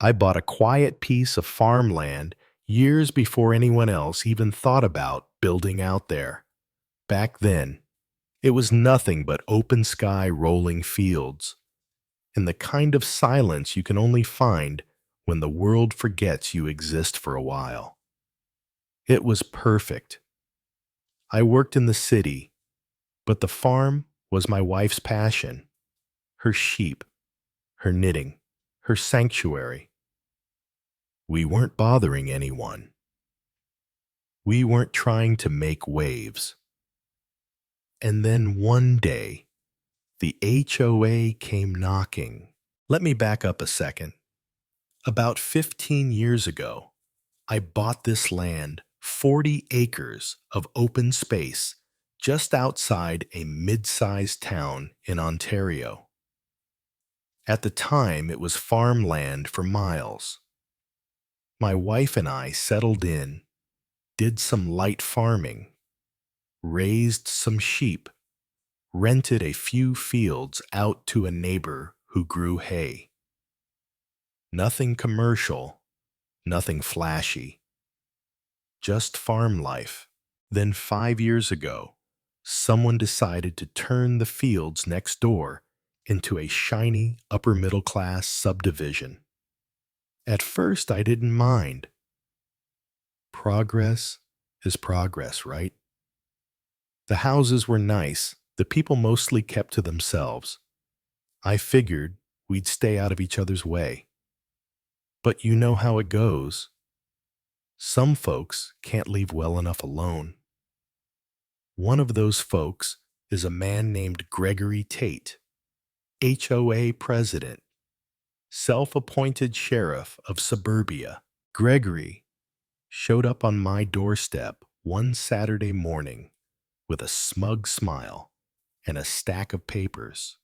I bought a quiet piece of farmland years before anyone else even thought about building out there. Back then, it was nothing but open sky rolling fields, and the kind of silence you can only find when the world forgets you exist for a while. It was perfect. I worked in the city, but the farm was my wife's passion, her sheep, her knitting, her sanctuary. We weren't bothering anyone. We weren't trying to make waves. And then one day, the HOA came knocking. Let me back up a second. About 15 years ago, I bought this land, 40 acres of open space, just outside a mid-sized town in Ontario. At the time, it was farmland for miles. My wife and I settled in, did some light farming, raised some sheep, rented a few fields out to a neighbor who grew hay. Nothing commercial, nothing flashy, just farm life. Then 5 years ago, someone decided to turn the fields next door into a shiny upper-middle-class subdivision. At first, I didn't mind. Progress is progress, right? The houses were nice. The people mostly kept to themselves. I figured we'd stay out of each other's way. But you know how it goes. Some folks can't leave well enough alone. One of those folks is a man named Gregory Tate, HOA president, self-appointed sheriff of suburbia. Gregory showed up on my doorstep one Saturday morning with a smug smile and a stack of papers.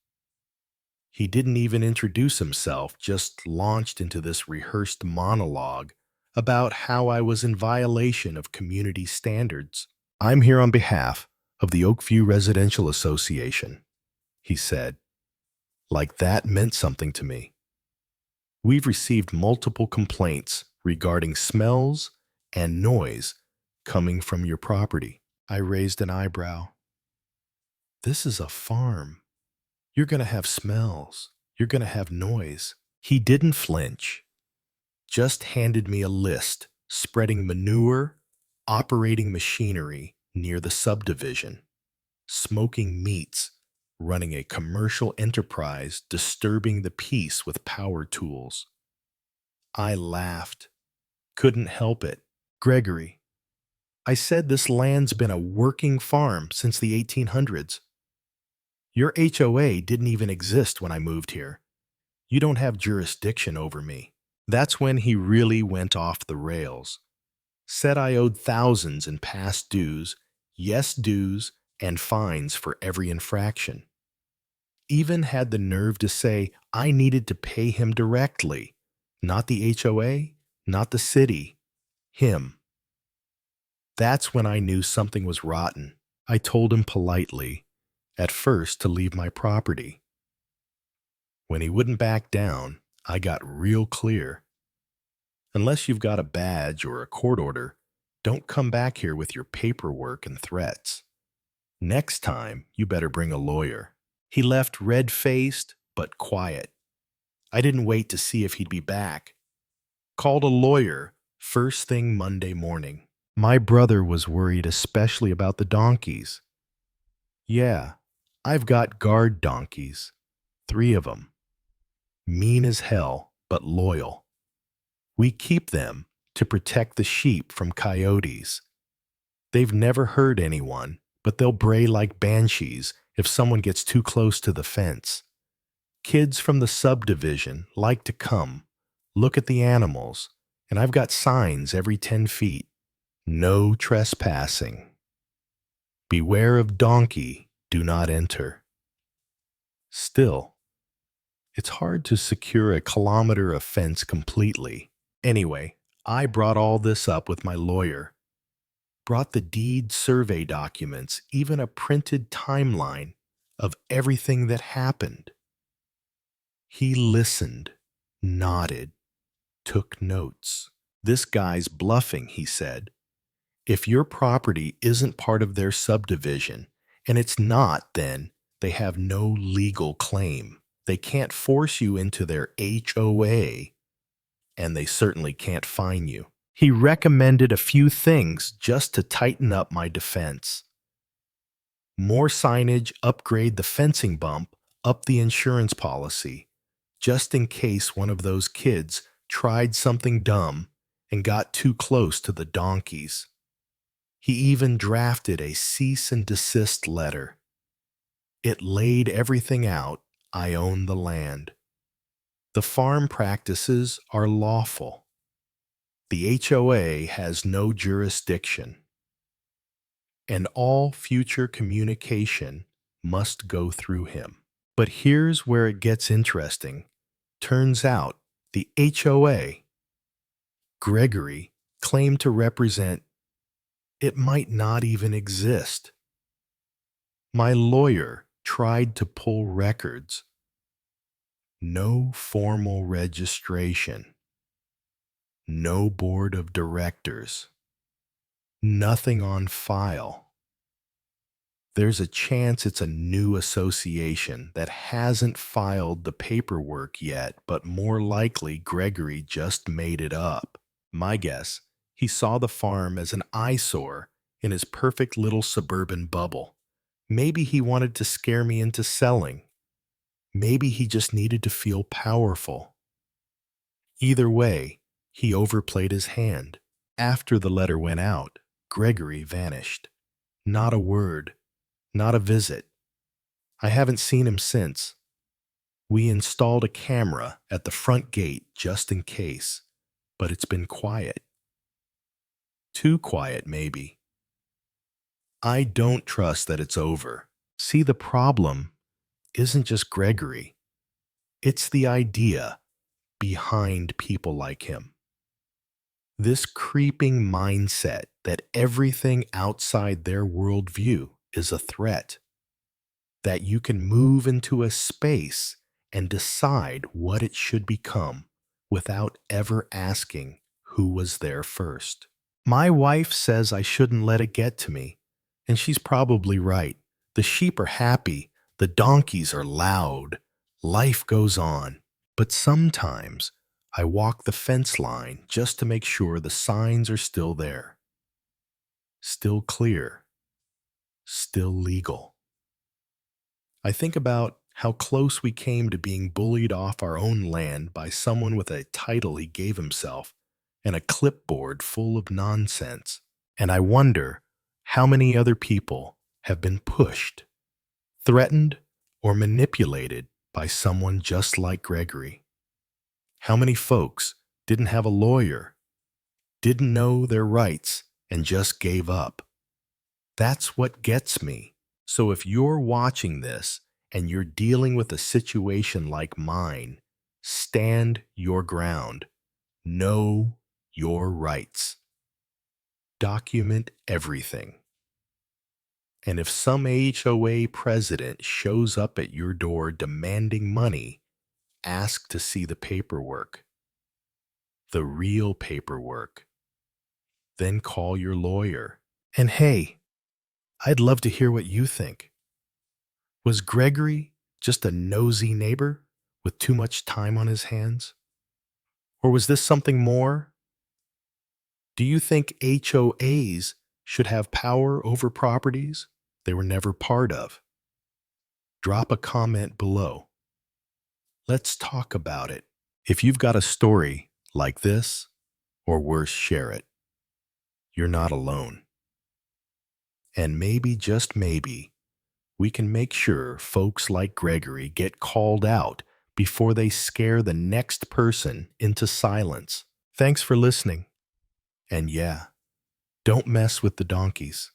He didn't even introduce himself, just launched into this rehearsed monologue about how I was in violation of community standards. "I'm here on behalf of the Oakview Residential Association," he said. Like that meant something to me. "We've received multiple complaints regarding smells and noise coming from your property." I raised an eyebrow. "This is a farm. You're going to have smells. You're going to have noise." He didn't flinch, just handed me a list spreading manure, operating machinery near the subdivision, smoking meats, running a commercial enterprise, disturbing the peace with power tools. I laughed. Couldn't help it. "Gregory," I said, "this land's been a working farm since the 1800s. Your HOA didn't even exist when I moved here. You don't have jurisdiction over me." That's when he really went off the rails. Said I owed thousands in past dues, yes dues, and fines for every infraction. Even had the nerve to say I needed to pay him directly, not the HOA, not the city, him. That's when I knew something was rotten. I told him politely, at first, to leave my property. When he wouldn't back down, I got real clear. Unless you've got a badge or a court order, don't come back here with your paperwork and threats. Next time, you better bring a lawyer. He left red-faced but quiet. I didn't wait to see if he'd be back. Called a lawyer first thing Monday morning. My brother was worried especially about the donkeys. "Yeah, I've got guard donkeys, 3 of them. Mean as hell, but loyal. We keep them to protect the sheep from coyotes. They've never hurt anyone, but they'll bray like banshees if someone gets too close to the fence. Kids from the subdivision like to come, look at the animals, and I've got signs every 10 feet. No trespassing. Beware of donkey, do not enter." Still, it's hard to secure a kilometer of fence completely. Anyway, I brought all this up with my lawyer. Brought the deed survey documents, even a printed timeline of everything that happened. He listened, nodded, took notes. This guy's bluffing, he said. If your property isn't part of their subdivision, and it's not, then they have no legal claim. They can't force you into their HOA, and they certainly can't fine you. He recommended a few things just to tighten up my defense. More signage, upgrade the fencing bump, up the insurance policy, just in case one of those kids tried something dumb and got too close to the donkeys. He even drafted a cease and desist letter. It laid everything out. I own the land. The farm practices are lawful. The HOA has no jurisdiction. And all future communication must go through him. But here's where it gets interesting. Turns out the HOA, Gregory, claimed to represent, it might not even exist. My lawyer tried to pull records. No formal registration. No board of directors. Nothing on file. There's a chance it's a new association that hasn't filed the paperwork yet, but more likely Gregory just made it up. My guess, he saw the farm as an eyesore in his perfect little suburban bubble. Maybe he wanted to scare me into selling. Maybe he just needed to feel powerful. Either way, he overplayed his hand. After the letter went out, Gregory vanished. Not a word. Not a visit. I haven't seen him since. We installed a camera at the front gate just in case, but it's been quiet. Too quiet, maybe. I don't trust that it's over. See, the problem isn't just Gregory. It's the idea behind people like him. This creeping mindset that everything outside their worldview is a threat. That you can move into a space and decide what it should become without ever asking who was there first. My wife says I shouldn't let it get to me, and she's probably right. The sheep are happy, the donkeys are loud, life goes on. But sometimes I walk the fence line just to make sure the signs are still there. Still clear. Still legal. I think about how close we came to being bullied off our own land by someone with a title he gave himself and a clipboard full of nonsense. And I wonder how many other people have been pushed, threatened, or manipulated by someone just like Gregory. How many folks didn't have a lawyer, didn't know their rights, and just gave up. That's what gets me. So if you're watching this and you're dealing with a situation like mine, stand your ground. Know your rights. Document everything. And if some HOA president shows up at your door demanding money, ask to see the paperwork. The real paperwork. Then call your lawyer. And hey, I'd love to hear what you think. Was Gregory just a nosy neighbor with too much time on his hands? Or was this something more? Do you think HOAs should have power over properties they were never part of? Drop a comment below. Let's talk about it. If you've got a story like this, or worse, share it. You're not alone. And maybe, just maybe, we can make sure folks like Gregory get called out before they scare the next person into silence. Thanks for listening. And yeah, don't mess with the donkeys.